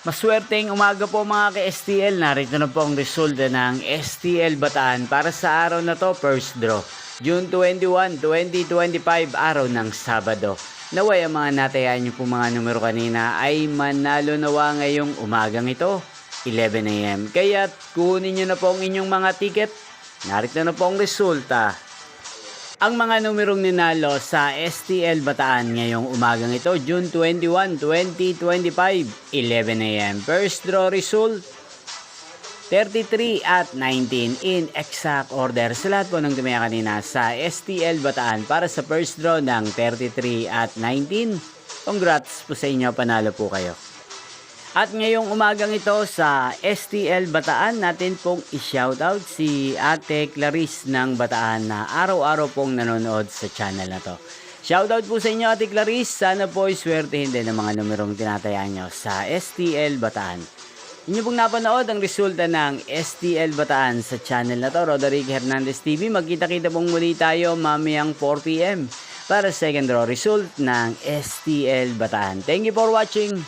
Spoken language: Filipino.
Maswerteng umaga po mga ka-STL. Narito na po ang resulta ng STL Bataan para sa araw na to, first draw. June 21, 2025, araw ng Sabado. Naway ang mga natayan nyo po mga numero kanina ay manalo nawa ngayong umagang ito, 11 AM. Kaya't kunin nyo na po ang inyong mga ticket. Narito na po ang resulta. Ang mga numerong ninalo sa STL Bataan ngayong umagang ito, June 21, 2025, 11 AM. First draw result, 33 at 19 in exact order. Sa lahat po ng tumaya kanina sa STL Bataan para sa first draw ng 33 at 19. Congrats po sa inyo, panalo po kayo. At ngayong umagang ito sa STL Bataan, natin pong i-shoutout si Ate Clarice ng Bataan na araw-araw pong nanonood sa channel na to. Shoutout po sa inyo Ate Clarice, sana po iswertehin din ang mga numerong tinatayaan nyo sa STL Bataan. Inyo pong napanood ang resulta ng STL Bataan sa channel na to, Roderick Hernandez TV. Magkita-kita pong muli tayo mamayang 4 PM para second draw result ng STL Bataan. Thank you for watching.